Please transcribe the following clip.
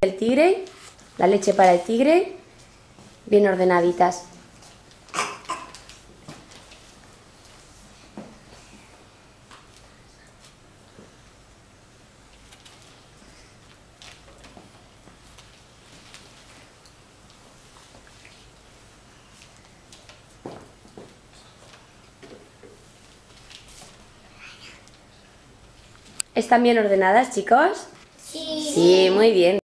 El tigre, la leche para el tigre, bien ordenaditas. ¿Están bien ordenadas, chicos? Sí. Sí, muy bien.